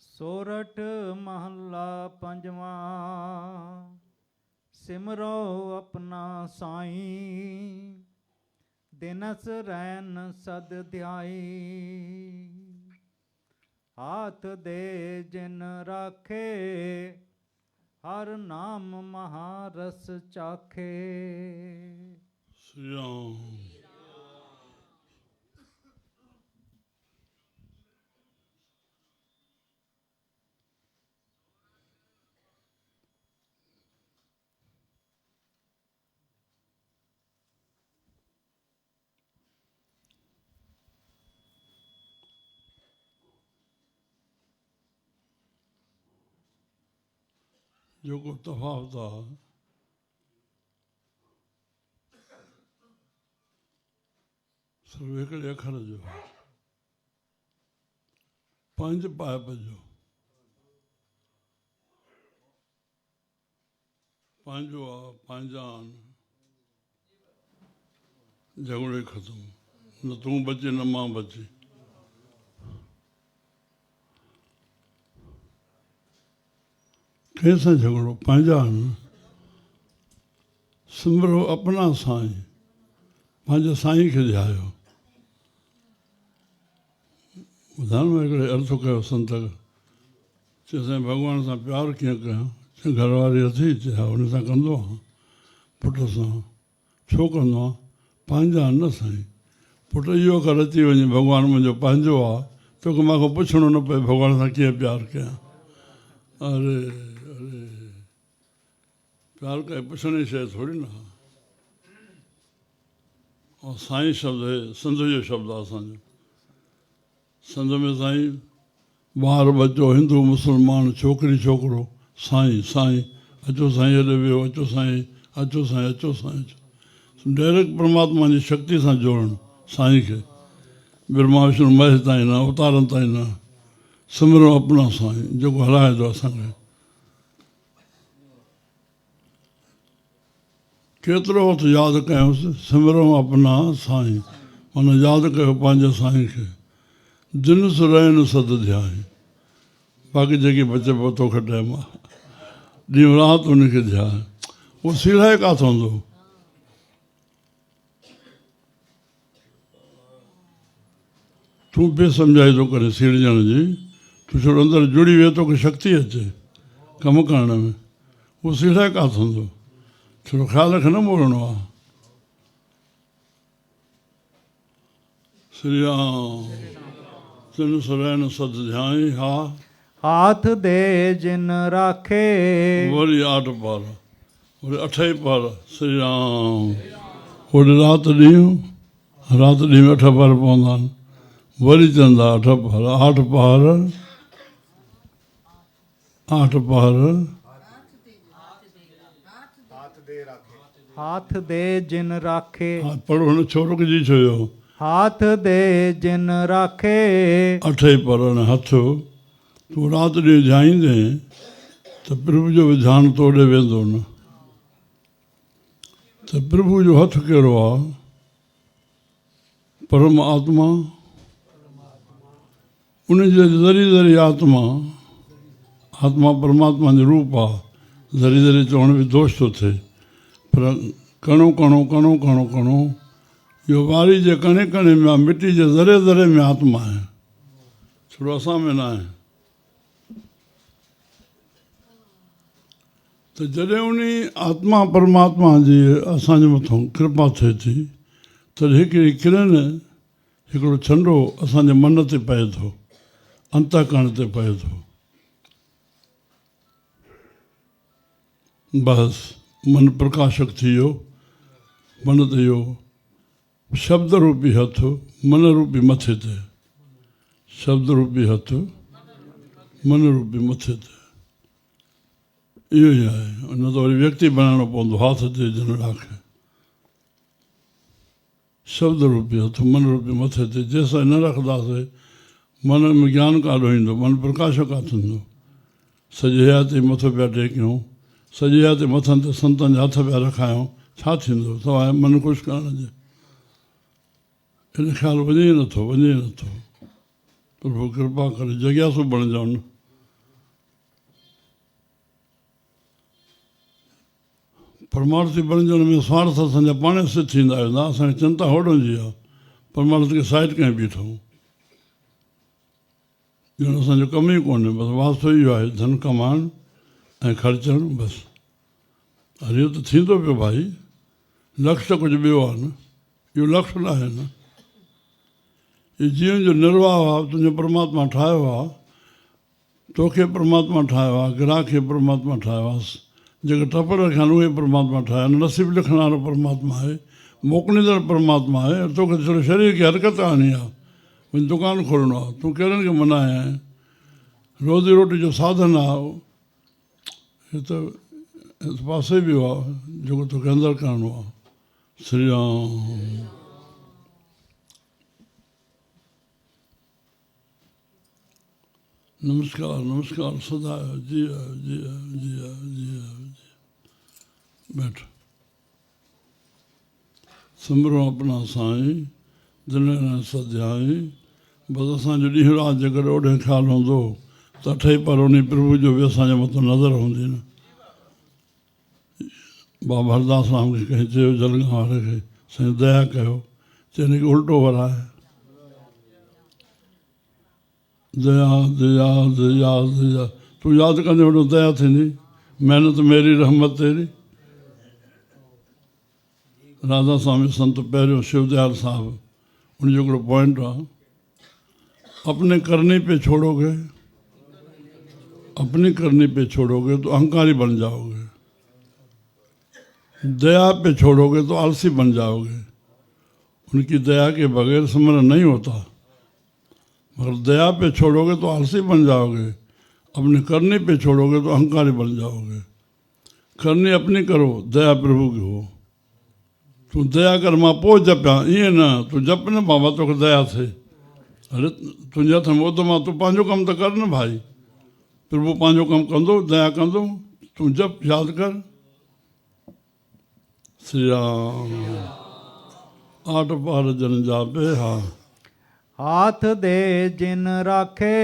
ਸੋਰਠ ਮਹੱਲਾ ਪੰਜਵਾਂ। ਸਿਮਰੋ ਆਪਣਾ ਸਾਈਂ, ਦਿਨਸ ਰੈਨ ਸਦ ਧਿਆਈ। ਹਾਥ ਦੇ ਜਿਨ ਰਾਖੇ, ਹਰ ਨਾਮ ਮਹਾਰਸ ਚਾਖੇ। ਸ੍ਰੀ ਰਾਮ। जो को तफावत आहे सिर्फ़ु हिकिड़े अखर जो, पंज पाइप जो। पंहिंजो आहे, पंहिंजा आहिनि, झगड़े ख़तमु। न तूं बचे न मां बची। कंहिंसां झगड़ो? पंहिंजा आहिनि। सिमरो अपना साईं, पंहिंजे साईं खे ध्यायो। ॿुधायो न हिकिड़े अर्थ कयो संत, चइसि भॻवान सां प्यारु कीअं कयां? घरवारी अथई? चया हुन सां कंदो आहियां। पुट सां छो कंदो आहियां? पंहिंजा आहिनि न साईं। पुट इहो अगरि अची वञे भॻवानु मुंहिंजो पंहिंजो आहे, तोखे मूंखे पुछणो न पए भॻवान सां कीअं प्यारु कयां। अरे अरे, प्यारु काई पुछण जी शइ थोरी न आहे। और साईं शब्द आहे, सिंध जो शब्द आहे असांजो। सिंध में साईं ॿार बचो, हिंदू मुस्लमान, छोकिरी छोकिरो, साईं साईं। अचो साईं हेॾे वियो, अचो साईं, अचो साईं, अचो साईं। डायरेक्ट परमात्मा जी शक्ति सां जोड़णु साईं खे। ब्रह्मा विष्णु महेश ताईं न, अवतारनि ताईं न। सिमरो अपना साईं, जेको हलाए थो असांखे। केतिरो वक़्तु यादि कयोसि, सिमरो अपना साईं, माना यादि कयो पंहिंजे साईं खे। दिन सुरैन सद ध्याई। बाक़ी जेकी बचे पोइ तोखे टाइम आहे, ॾींहुं राति उनखे ध्याए। उहो सीड़ाए किथां हूंदो? तूं बेसमझाई थो करे सीड़जण जी। तूं छो अंदरि जुड़ी वियो, तोखे शक्ति अचे कमु करण में। उहो सीड़ाए किथां हूंदो? छो ख़्याल खे न मोड़णो आहे। श्री राम। तिन सुरैन सद ध्याई। हा हाथ दे जिन राखे, वरी 8 पार, वरी 8 पार। श्री राम। ओॾे राति ॾींहुं, राति ॾींहुं 8 पार पवंदा आहिनि। वरी चवंदा 8 पार, 8 पार, 8 पार। हाथ दे जिन राखे। पढ़ो हुन छोरो खे जी छॾियो। हाथ दे जिन राखे, 8 पर हथ। तूं राति ॾींहुं ध्याईंदे त प्रभु जो बि ध्यानु तो ॾे वेंदो न। त प्रभु जो हथ कहिड़ो आहे? परम आत्मा। उनजे ज़री ज़री आत्मा, आत्मा परमात्मा जो रूप आहे। ज़री ज़री चवण बि दोष थो थिए, पर कणो कणो कणो कणो कणो, इहो वारी जे कणे कणे में आहे, मिटी जे ज़रे ज़रे में आत्मा आहे। छो असां में न आहे। त जॾहिं उन आत्मा परमात्मा जी असांजे मथां कृपा थिए थी, त हिकिड़ी किरण, हिकिड़ो छंडो असांजे मन ते पए थो, अंतःकरण ते पए थो। बसि मन प्रकाशक थी वियो। मन ते इहो शब्द रूपी हथ, मन रूपी मथे ते। शब्द रूपी हथ, मन रूपी मथे ते। इहो ई आहे। न त वरी व्यक्ति बनाइणो पवंदो। हाथ ते जिन राखे, शब्द रूपी हथ, मन रूपी मथे ते। जेसिताईं न रखंदासीं, मन में ज्ञान काॾो ईंदो? मन प्रकाशक काथो थींदो? सॼे हयाती मथो पिया टेकियूं, सॼे हयाती मथनि ते संतनि जा हथ पिया रखायूं, छा थींदो सवाइ मन ख़ुशि करण जे? इन ख़्यालु वञे ई नथो, वञे ई नथो। प्रभु कृपा करे जगियासु बण जाओ। परमार्थी बणजण में स्वार्थ असांजा पाण सिद्ध थींदा वेंदा, असांखे चिंता होॾनि जी आहे परमार्थ खे साइड कहीं बीठो ॼण असांजो कम ई कोन्हे, बसि वास्तो इहो आहे धन कमाइण ऐं ख़र्चणु बसि। अरे इहो त थींदो पियो भाई, लक्ष्य त कुझु ॿियो आहे न, इहो लक्ष्य न आहे न। हीउ जीवन जो निर्वाह आहे, तुंहिंजो परमात्मा ठाहियो आहे, तोखे परमात्मा ठाहियो आहे, ग्राहक खे परमात्मा ठाहियो आहे, जेके टप रखिया आहिनि उहे परमात्मा ठाहिया आहिनि, नसीब लिखण वारो परमात्मा आहे, मोकिलींदड़ परमात्मा आहे। तोखे सिर्फ़ु शरीर खे हरकत आणी आहे, वञी दुकानु खोलणो आहे, तूं कहिड़नि खे मनाया आहीं, रोज़ी रोटी जो साधन आहे, हे त पासे बि आहे जेको तोखे अंदरि करिणो आहे। श्री राम। नमस्कार नमस्कार सदा जी जी जी जी जी बैठ सिमरो अपना साईं दिल न सध्याई। बसि असांजो ॾींहुं राति जेकर ओॾे ख़्यालु हूंदो त अठई पर उन प्रभु जो बि असांजे मथां नज़र हूंदी न। बाबा हरदास राम खे कंहिं चयो जलगांव वारे खे, साईं दया कयो, चई हिनखे उल्टो वराए, दया दया दया दया, तूं यादि कंदे वॾो दया थींदी, महिनत मेरी रहमत तेरी। राधा स्वामी संत पहिरियों शिवदयाल साहब उन जो हिकिड़ो पॉइंट आहे, अपने करने पे छोड़ोगे, अपनी करनी पे छोड़ोगे तो अहंकारी बन जाओगे, दया पे छोड़ोगे तो आलसी बन जाओगे। उनकी दया के बगैर स्मरण नहीं होता, मगर दया पे छोड़ोगे तो आलसी बन जाओगे, अपने करने पे छोड़ोगे तो अहंकारी बन जाओगे। करनी अपनी करो, दया प्रभु की हो। तू दया कर मां पोइ जपिया, ईअं न तूं जप न बाबा तोखे दया थिए। अरे तुंहिंजे हथ में उधम आहे, तूं पंहिंजो कमु त कर न भाई, प्रभु पंहिंजो कमु कंदो, दया कंदो, तूं जप यादि कर। श्री राम। आठ पार जन जापे, हा हाथ दे जिन राखे,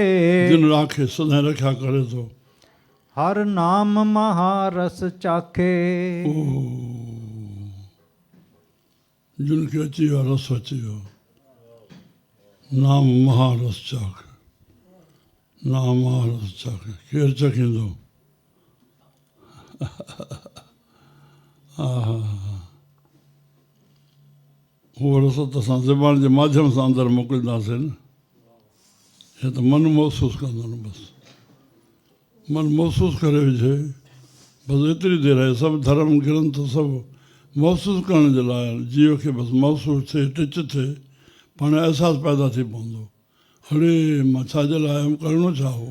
जिन राखे सदाईं रखिया करे थो, हर नाम महारस चाखे। जिनखे अची वियो रस अची वियो, नाम महारस चाखे, नाम महारस चाखे, केरु चखींदो? हा उहो रस त असां ज़बान जे माध्यम सां अंदरि मोकिलींदासीं न। हे त मन महसूसु कंदो न, बसि मन महसूसु करे विझे, बसि एतिरी देरि आहे। सभु धर्म ग्रंथ सभु महसूसु करण जे लाइ, जीव खे बसि महसूसु थिए, टिच थिए, पाण अहसासु पैदा थी पवंदो, अड़े मां छाजे लाइ आयुमि, करिणो छा हो,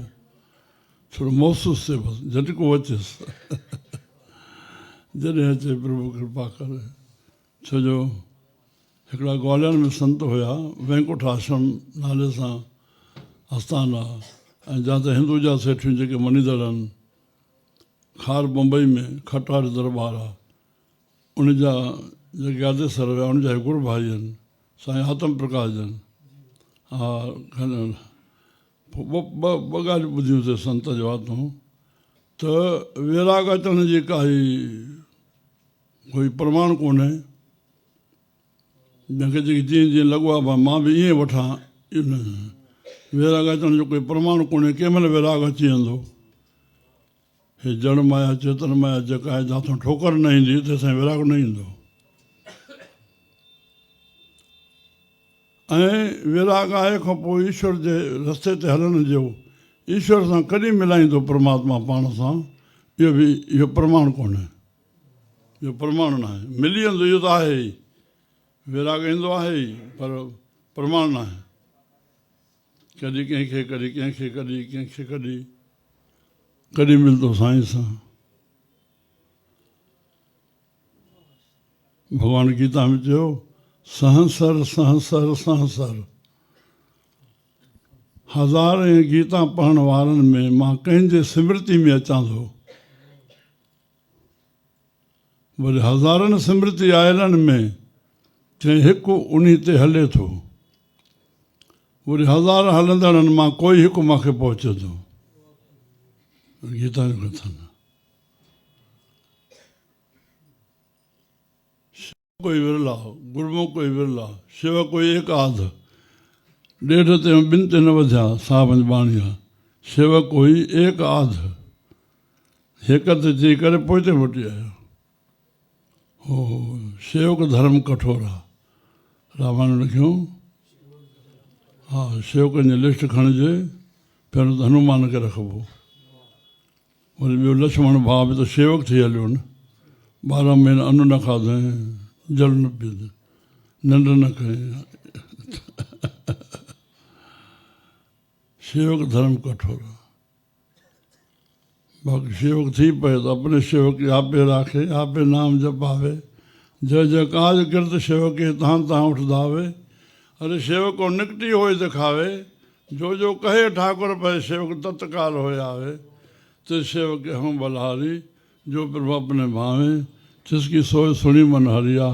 थोरो महसूसु थिए, बसि झटिको अचेसि। जॾहिं अचे प्रभु कृपा करे। छो जो हिकिड़ा ग्वालियर में संत हुया, वैकुंठ आश्रम नाले सां आस्थान आहे, ऐं जिते हिंदुजा सेठियूं जेके मञींदड़ आहिनि, खार बम्बई में खटार दरबार आहे, उनजा जेके आदेसर हुया, उनजा गुरू भाई आहिनि साईं आतम प्रकाश जन। हा ॿ ॻाल्हियूं ॿुधियूंसीं संत जो वातूं, त वैराग अचण जी काई कोई प्रमाण कोन्हे, जंहिंखे जेकी जीअं जीअं लॻो आहे भाई मां बि ईअं वठां, वैराग अचण जो कोई प्रमाण कोन्हे। कंहिं महिल वैराग अची वेंदो, हे जड़ माया चेतन माया जेका आहे, जिथां ठोकर न ईंदी तेसिताईं वैराग न ईंदो। ऐं वैराग आहे खां पोइ ईश्वर जे रस्ते ते हलण जो, ईश्वर सां कॾहिं मिलाईंदो परमात्मा पाण सां, इहो प्रमाण कोन्हे, इहो प्रमाण न आहे। मिली वेंदो इहो त आहे ई, वैराग ईंदो आहे ई, पर प्रमाण न आहे। कॾहिं कंहिंखे, कॾहिं कंहिंखे, कॾहिं कंहिंखे, कॾहिं मिलंदो साईं सां। भॻवान गीता में चयो, सहसर सहसर सहसर, हज़ारे गीता पढ़ण वारनि में मां कंहिंजे स्मृति में अचां थो। वरी हज़ारनि स्मृति आयलनि में चई हिकु उन्ही ते हले थो। वरी हज़ार हलंदड़नि मां कोई हिकु मूंखे पहुचे थो। गीता जो कथन। कोई विरला, गुरमुख कोई विरला, शिव कोई एक आध, ॾेढ ते ॿिनि ते न वधिया, साहब बाणीअ, शिव कोई एक आध, हिक ते थी करे पोइते मोटी आयो। हो शेवक धर्म कठोरा, रामायण लिखियो। हाँ, शेवकनि जी लिस्ट खणिजे, पहिरियों त हनुमान खे रखिबो, वरी ॿियो लक्ष्मण भाउ बि त शेवक थी हलियो न। 12 महीना अन्न न खाधई, जल न पीधई, निंड न कई। शेवक धर्म कठोरा। बाक़ी शेवक थी पए तो अपने शेवक के आपे राखे, आपे नाम जपावे, जय जय काज गिरत शेवक के तहां तहां उठ धावे। अरे शेवक को निकटी होए दिखावे, जो जो कहे ठाकुर पे शेवक तत्काल होए आवे। तिस शेवक के हम बलहारी, जो प्रभु अपने भावे, तिसकी सोए सुणी मन हरिया।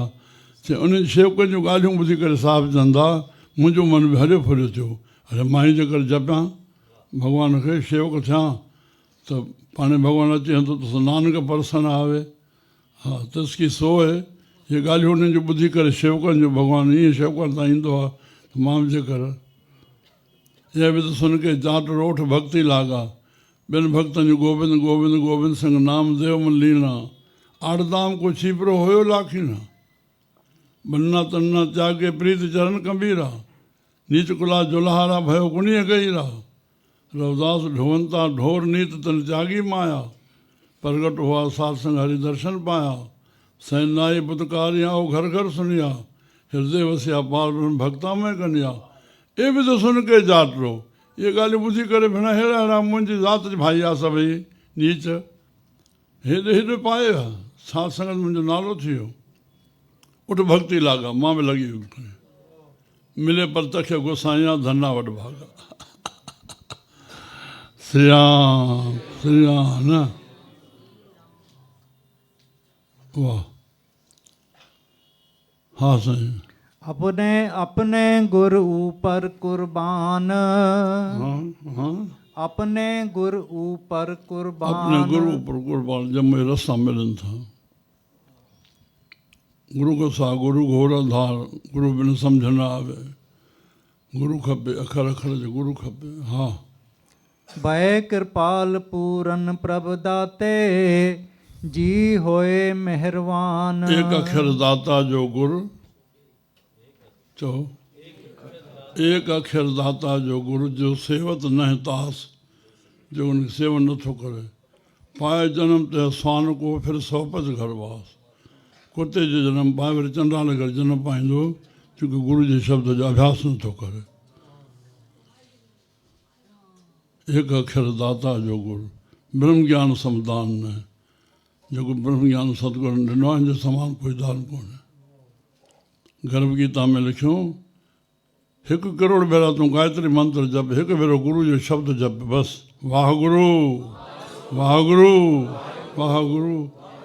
ते उन शेवकनि जूं ॻाल्हियूं ॿुधी करे साहिब चवंदा, मुंहिंजो मन बि हरियो फुरियो थियो। अरे मां ई जेकर जपियां भॻवान खे, शेवक थियां, त पाणे भॻवानु अची वेंदो त नानक परसन आवे। हा, तिसकी सोए, ये ॻाल्हियूं उन्हनि जूं ॿुधी करे शेवकनि जो भॻवानु ईअं शेवकनि तां ईंदो आहे, त मां बि जेकर इहा बि त सुन के जाट रोठ भक्ति लागा, ॿियनि भक्तनि जो गोविंद गोविंद गोविंद संग नाम देव मन लीना, आड़दाम को छीपरो हुयो लाखीना, बन्ना तन्ना त्यागे प्रीत चरण कबीरा, नीच कुला जुलहारा भयो गुणीय गईरा, रवदास ढोवंता ढोर नीत तन त्यागी माया, प्रगट हुआ सात संग हरि दर्शन पाया, सैनाई पुतकारियाँ ओ घर घर सुनिया, हृदय वसिया पाल ब्रह्म भक्ता में कन्या। ये भी तो सुन के जाट रो, ये गाली ॿुधी करे भेणा हेड़ा हेड़ा मुंहिंजी ज़ात भाई आहे सभई नीच, हेॾे हेॾे पाए सात संगत मुंहिंजो नालो थी वियो। उठ भक्ति लागा, मां बि लॻी वियुमि, मिले प्रत्यक्ष गोसाइयां धना वॾ भागा। श्री राम न वाह। हाँ साईं। अपने अपने गुर ऊपर कुर्बान, हाँ हाँ, अपने गुर ऊपर कुर्बान, अपने गुरु ऊपर कुर्बान। जब मैं रास्ता मिलन था, गुरु को सा गुरु घोर धार, गुरु बिन समझ न आवे, गुरु खपे अखर अखर जो गुरु खपे। हाँ, भय कृपाल पूरन प्रभ दाते, जी होए मेहरबान। एक अक्षर दाता जो गुरु, तो एक अक्षर दाता जो गुरु, जो सेवत न तास, जो उनकी सेवन न थो करे, पाए जन्म ते स्वान को फिर सौपत घरवास, कुत्ते जो जन्म पाए वरी चंडाल घर जन्म पाईंदो, छोकी गुरु जे शब्द जो अभ्यास न थो करे। एक अक्षर दाता जो गुरु, ब्रह्म ज्ञान समदान न, जेको ब्रह्म ज्ञान सतगुरु ॾिनो आहे, हिन जे समान कोई दान कोन्हे। गर्भ गीता में लिखियो, 1 करोड़ भेरा तूं गायत्री मंत्र जप, 1 भेरो गुरु जो शब्द जप, बस वाह गुरु वाह गुरु वाह गुरु,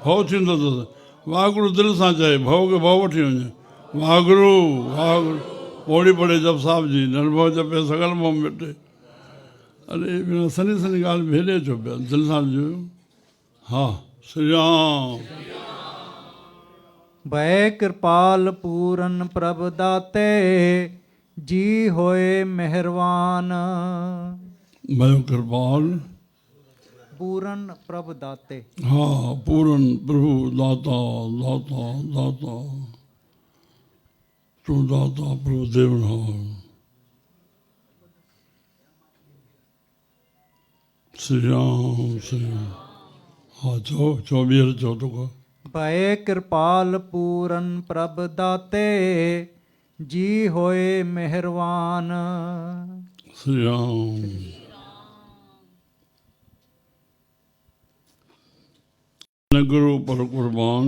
भव थींदो अथसि। वाह गुरु दिलि सां चए, भव खे भव वठी वञे, वाह गुरु वाह गुरु। पौड़ी पढ़े जप साहिब जी, निर्भव जपे सगल मोह मिटे। अरे बिना सनी सनी ॻाल्हि बि हेॾे अचो पिया, दिलि सां जो। हा, श्री राम। भय कृपाल पूरन प्रभ दाते, जी होए मेहरबान। भयो कृपाल पूरन प्रभ दाते। हाँ, पूरन प्रभु दाता दाता दाता, तू दाता प्रभु देवनार। श्री राम श्री राम। हाँ, चो ॿीहर चो तो को। भय कृपाल पूरन प्रभ दाते, जी होए मेहरबान। श्री राम। गुरु पर कुर्बान,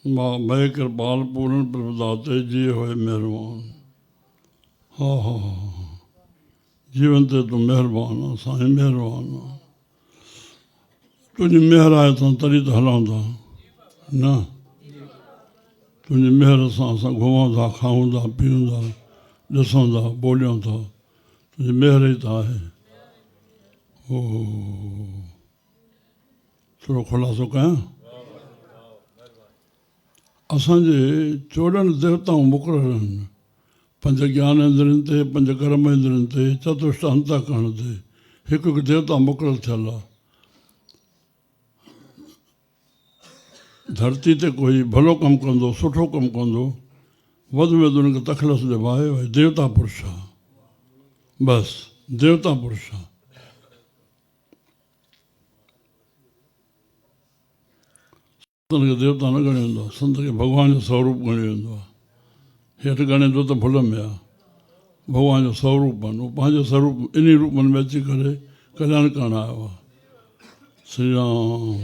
भय कृपाल पूरन प्रभ दाते, जी होए मेहरबान। हाँ हाँ हाँ, जीवन ते तूं महिरबान आहे साईं, महिरबान आहे। तुंहिंजी महिर आहे त तॾहिं त हलूं था न, तुंहिंजी महिर सां असां घुमूं था, खाऊं था, पीऊं था, ॾिसूं था ॿोलियूं था तुंहिंजी महिर ई त आहे ओ थोरो खुलासो कयां असांजे 14 देवताऊं मुक़ररु आहिनि 5 ज्ञान इंद्रियनि ते 5 कर्म इंद्रियनि ते चतुष्ट अंतःकरण ते हिकु हिकु देवता मुक़ररु थियल आहे धरती ते कोई भलो कमु कंदो सुठो कमु कंदो वधि में वधि हुनखे तखलस ॾिबाए भई देवता पुरुष आहे बसि देवता पुरुष आहे संत खे देवता न ॻणियो वेंदो आहे संत खे भॻवान जो स्वरूप ॻणियो वेंदो आहे हेठि ॻणे थो त भुल में आहे भॻवान जो स्वरूप आहिनि उहो पंहिंजो स्वरूप इन रूपनि में अची करे कल्याण करणु आयो आहे श्री राम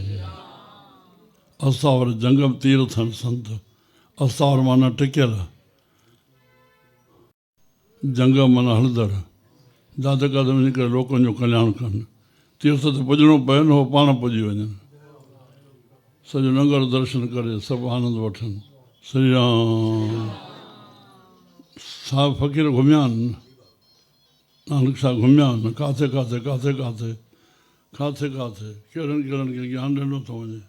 अस्तावर जंगम तीर्थ आहिनि संत अस्तावर माना टिकियल जंगम माना हलंदड़ जिते किथे वञी करे लोकनि जो कल्याण कनि तीर्थ ते पुॼणो पए न उहो पाण पुॼी वञनि सॼो नगर दर्शन करे सभु आनंद वठनि श्री राम साहब फ़क़ीर घुमिया आहिनि नानक शाह घुमिया आहिनि किथे किथे किथे किथे किथे किथे कहिड़नि कहिड़नि खे ज्ञान ॾिनो थो वञे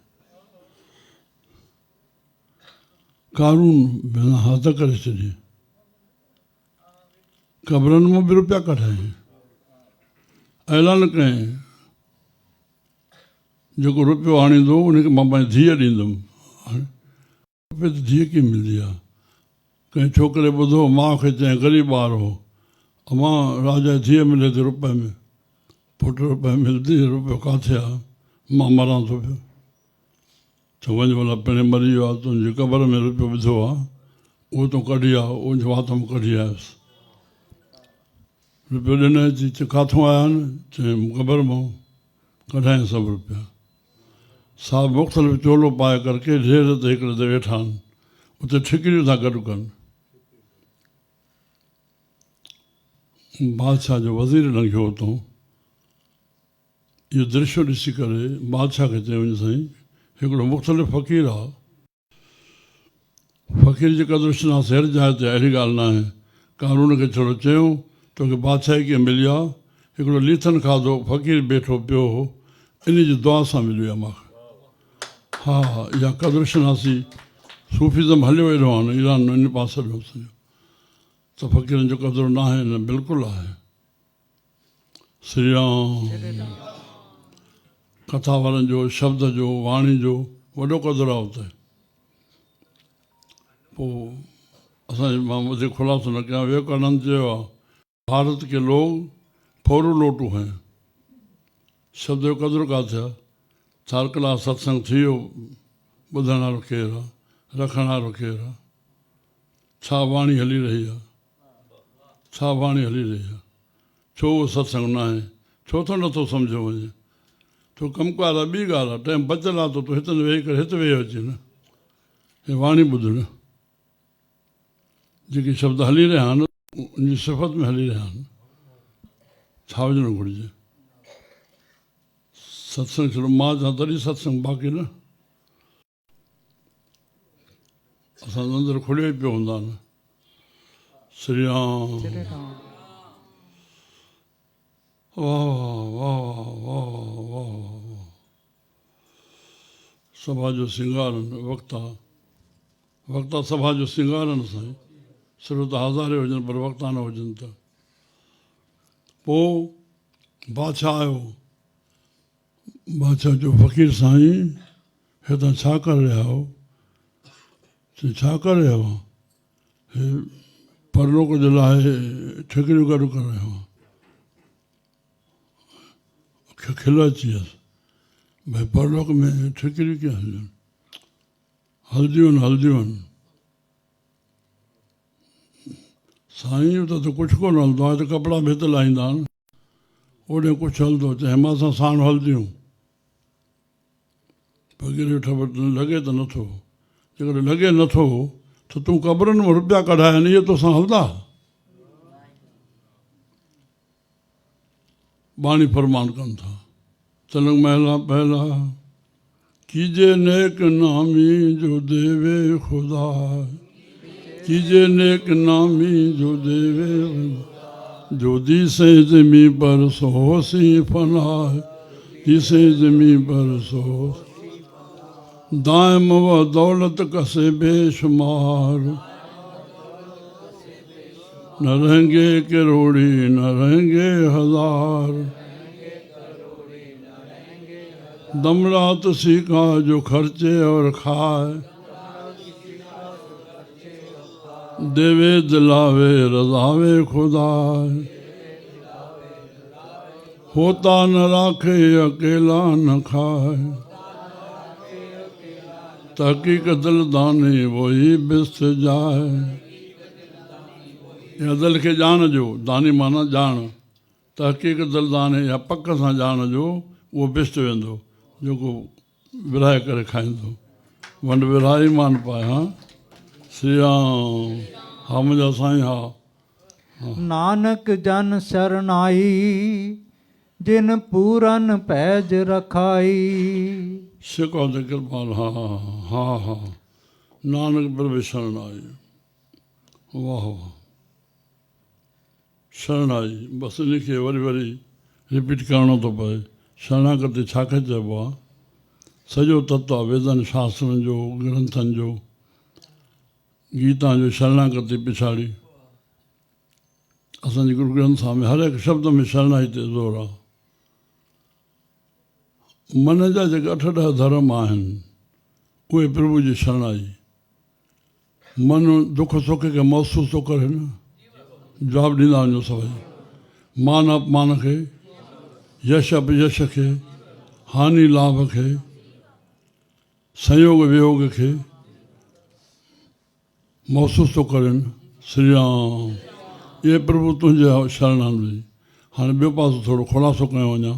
कारून बिना हद करे छॾी क़बरनि मां बि रुपया कढाई ऐलान कयईं जेको रुपयो आणींदो उनखे मां पंहिंजी धीअ ॾींदुमि रुपये त धीअ कीअं मिलंदी आहे कंहिं छोकिरे ॿुधो माउ खे चयईं ग़रीब ॿार हो मां राजा जी धीअ मिले थी रुपए में पुटु रुपए मिलंदी रुपयो किथे आहे मां मरां थो पियो त वञ भला पहिरें मरी वियो आहे तुंहिंजी क़बर में रुपयो विधो आहे उहो तूं कढी आहे उनजे वात मां कढी आयुसि रुपयो ॾिनई थी किथां आया आहिनि चयईं क़बर मां कढायईं सभु रुपया साहब मुख़्तलिफ़ चोलो पाए करके ढेर ते हिकिड़े ते वेठा आहिनि उते ठिकरियूं था गॾु कनि बादशाह जो वज़ीर लंघियो हुतो इहो दृश्य ॾिसी करे बादशाह खे चयो वञे साईं हिकिड़ो मुख़्तलिफ़ फ़क़ीर आहे फ़क़ीर जी क़दुरु शिनास हर जाइ ते अहिड़ी ॻाल्हि न आहे कानून खे थोरो चयूं तोखे बादशाही कीअं मिली आहे हिकिड़ो लीथन खाधो फ़क़ीर वेठो पियो हो इन जी दुआ सां मिली आहे मूंखे हा इहा क़दुरु शिनासी सूफ़ीज़म हलियो वेठो आहे न ईरान इन पासे ॾियो सॼो त फ़क़ीरनि जो क़दुरु न आहे न बिल्कुलु आहे श्री राम कथा वारनि जो शब्द जो वाणी जो वॾो क़दुरु आहे उते पोइ असांजे मां वधीक खुलासो न कयां विवेकानंद चयो आहे भारत के लोग फोरू लोटू हैं शब्द जो क़दुरु किथे आहे 4 कलाक सत्संग थी वियो ॿुधण वारो केरु आहे रखण वारो केरु आहे छा वाणी हली रही आहे छा वाणी हली रही आहे छो उहो सत्संग न आहे छो त नथो सम्झो वञे तो कमु कार आहे ॿी ॻाल्हि आहे टाइम बचियलु आहे त तूं हिते वेही करे हिते वेही अची न हे वाणी ॿुधण जेके शब्द हली रहिया आहिनि उनजी सिफ़त में हली रहिया आहिनि छा विझणु घुरिजे सत्संग छॾो मां चवां तॾहिं सत्संग बाक़ी न असां अंदरि खुलियो ई पियो हूंदा न श्री राम वाह वाह वाह वाह सभा जो सिंगारनि वक्ता वक्ता सभा जो सिंगारनि साईं सिर्फ़ु त हज़ारे हुजनि पर वक्ता न हुजनि त पोइ बादशाह आयो बादशाह जो फ़क़ीर साईं हितां छा करे रहिया हो छा करे रहिया हुआ हे परलोक जे लाइ ठिकरियूं गॾु करे रहिया हुआ खिल अची वियसि भई परलोक में ठिकरियूं कीअं हलनि हलंदियूं आहिनि साईं त कुझु कोन हलंदो आहे त कपिड़ा भित लाहींदा आहिनि ओॾे कुझु हलंदो चए मां सां साण हलंदियूं फ़क़ीर ख़बर लॻे त नथो जेकॾहिं लॻे नथो त तूं क़बरुनि में रुपया कढाया आहिनि इहे तोसां हलंदा बाणी फरमान कनि था तिलक महिला पहला कीजे नेक नामी जो देवे खुदा कीजे नेक नामी जो देवे जो दिसे जमी पर सो सी फना दिसे जमी पर सो दायम व दौलत कसे बेशुमार न रहेंगे करोड़ी न रहेंगे हजार दमरात सीखा जो खर्चे और खाए देवे दिलावे रजावे खुदा होता न राखे अकेला न खाए तहकीक दिल दाने वही बिस्त जाए या दिल खे ॼाण जो दानी माना ॼाण तहकीक दिल दाने या पक सां ॼाण जो उहो बिस्त वेंदो जेको विराए करे खाईंदो वंड विराई मान पाए हा श्री राम हा मुंहिंजा साईं हा नानक जन शरणाई जिन पूरन पैज रखाई सिखो ते कृपाल हा हा हा नानक प्रभु शरणाई वाह वाह शरणाई बसि इनखे वरी वरी रिपीट करिणो थो पए शरणागति छा खे चइबो आहे सॼो तत्व आहे वेदनि शास्त्रनि जो ग्रंथनि जो गीता जो शरणागति पिछाड़ी असांजे गुरु ग्रंथ साहिब में हर हिकु शब्द में शरणाई ते ज़ोर आहे मन जा जेके 8-10 धर्म आहिनि उहे प्रभु जी शरणाई मन दुख सुख खे महसूस थो करे न जवाबु ॾींदा वञो सभई मान अपमान खे यश अपयश खे हानि लाभ खे संयोग वियोग खे महसूस थो करनि श्री राम इहे प्रभु तुंहिंजे शरणान में हाणे ॿियो पासो थोरो खुलासो कयो वञा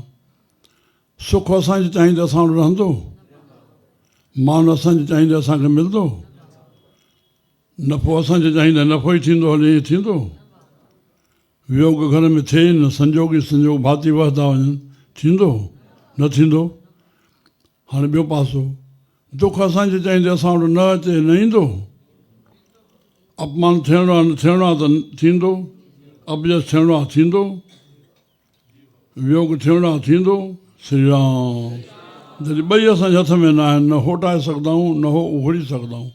सुख असांजे चाहींदे असां वटि रहंदो मान असांजे चाहींदे असांखे मिलंदो नफ़ो असांजे चाहींदे नफ़ो ई थींदो हले ईअं थींदो वियोग घर में थिए न संजोगी संजोग भाती वहंदा वञनि थींदो न थींदो हाणे ॿियो पासो दुख असांजे चाहींदे असां वटि न अचे न ईंदो अपमान थियणो आहे न थियणो आहे त थींदो अपयश थियणो आहे थींदो वियोग थियणो आहे थींदो श्री राम जॾहिं ॿई असांजे हथ में न आहिनि न होटाए सघंदा आहियूं न हो उघड़ी सघंदा आहियूं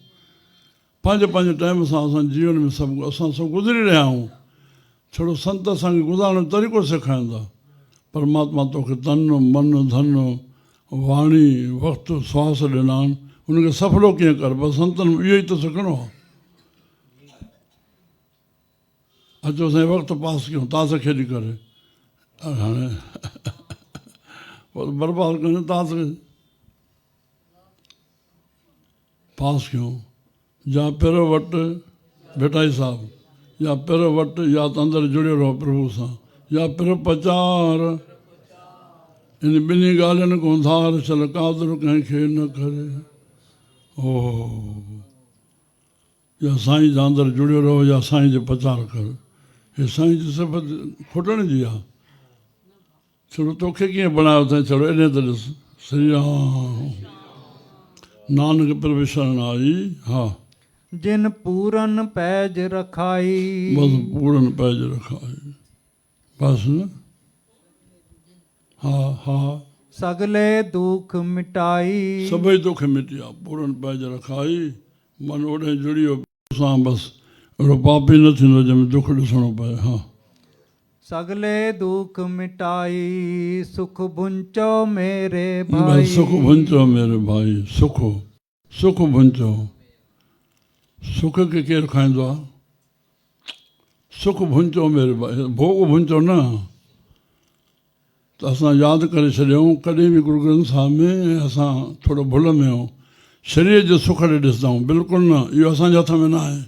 पंहिंजे पंहिंजे टाइम सां असांजे जीवन में सभु असां सभु गुज़री रहिया आहियूं छड़ो संत असांखे गुज़ारण जो तरीक़ो सेखारींदा परमात्मा तोखे तन मन धन वाणी वक़्तु श्वास ॾिना आहिनि उनखे सफलो कीअं कर बसि संतनि में इहो ई त सिखणो आहे अचो साईं वक़्तु पास कयूं तास खेॾी करे हाणे बर्बाद कयूं तास पास कयूं या पिर वटि भेटाई साहिबु या पिर वटि या त अंदरि जुड़ियो रहो प्रभु सां या पिर पचार इन ॿिन्ही ॻाल्हियुनि खां धार चल कादर कंहिंखे न करे ओ या साईं जे अंदरि जुड़ियो रहो या साईं जो प्रचार कर हे साईं जी सिफ़त खुटण जी आहे छड़ो तोखे कीअं बणायो अथई छड़ो इन ते ॾिस श्री राम नानक प्रभु शरणाई हा जिन पूरन पैज रखाई बसि पूरन पैज रखाई बसि न हा हा सगले दुख मिटाई सभई दुख मिटिया पूरन पैज रखाई मन ओॾे जुड़ी वियो सां बसि अहिड़ो पापी न थींदो जंहिंमें दुख ॾिसणो पए हा सगले दुख मिटाई सुख भुंचो मेरे भाई बसि सुख भुंचो मेरे भाई सुख भुंचो सुख खे केरु खाईंदो आहे सुख भुंचो मेरे भाई भोग भुंचो न त असां यादि करे छॾियऊं कॾहिं बि गुरू ग्रंथ साहिब में असां थोरो भुल में आहियूं शरीर जे सुख ॾे ॾिसंदा आहियूं बिल्कुलु न इहो असांजे हथ में न आहे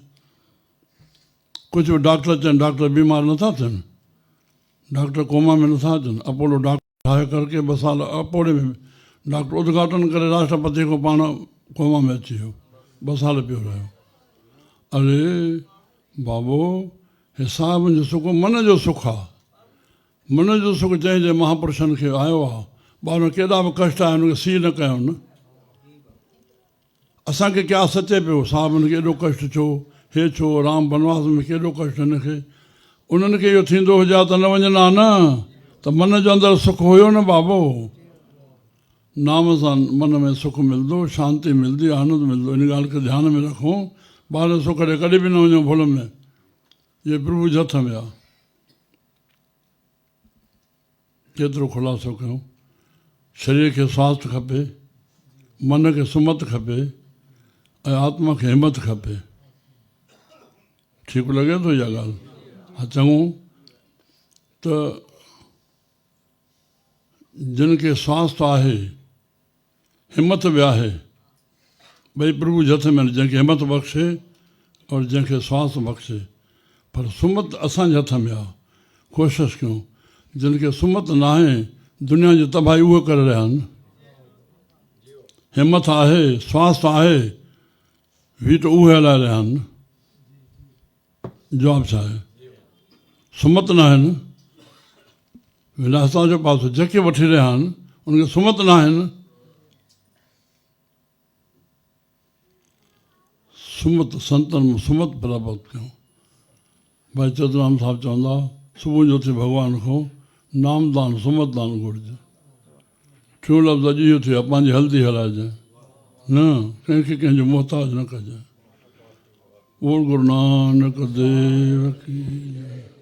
कुझु बि डॉक्टर चवनि डॉक्टर बीमार नथा थियनि डॉक्टर कोमा में नथा अचनि अपोलो डॉक्टर ठाहे करके ॿ साल अपोड़े में डॉक्टर उद्घाटन करे राष्ट्रपति खां पाण कोमा में अची वियो 2 साल पियो रहियो अरे बाबो हिसाब जो सुख मन जो सुख आहे मन जो सुख जंहिं जंहिं महापुरुषनि खे आयो आहे ॿार केॾा बि कष्ट आहे हुनखे सी न कयो न असांखे क्या सचे पियो साहिब हुनखे एॾो कष्ट छो हे छो राम बनवास में केॾो कष्ट हिनखे, उन्हनि खे इहो थींदो हुजे त न वञनि हा न, त मन जो अंदरि सुख हुयो न बाबो। नाम सां मन में सुख मिलंदो, शांति मिलंदी, आनंद मिलंदो। इन ॻाल्हि खे ध्यान में रखूं। ॿार सो करे कॾहिं बि न वञो भुल में, इहे प्रभु जे हथ में आहे। केतिरो खुलासो कयूं। शरीर खे स्वास्थ्य खपे, मन खे सुमत खपे, ऐं आत्मा खे हिमत खपे। ठीकु लॻे थो इहा ॻाल्हि? हा, चङो। त जिन खे स्वास्थ्य आहे, हिमत बि आहे, ॿई प्रभु जे हथ में, जंहिंखे हिमत बख़्शे और जंहिंखे स्वास्थ्य बख़्शे। पर सुमत असांजे हथ में आहे। कोशिशि कयूं। जिन खे सुमत न आहे, दुनिया जी तबाही उहे करे रहिया आहिनि। हिमत आहे, स्वास्थ्य आहे, वीट उहे हलाए रहिया आहिनि। जवाबु छा आहे? सुमत न आहिनि, विलासता जो पासो जेके वठी रहिया आहिनि, उनखे सुमत न आहिनि। सुमत, संतनि में सुमत प्राप्त कयूं। भाई चतुराम साहिबु चवंदा, सुबुह जो उथी भॻवान खां नामदान, सुमत दान घुरिजे। टियों लफ़्ज़ अॼु इहो थियो आहे, पंहिंजी हल्दी हलाइजे न, कंहिंखे कंहिंजो मोहताज न कजे। बोल गुरु नानक देव की।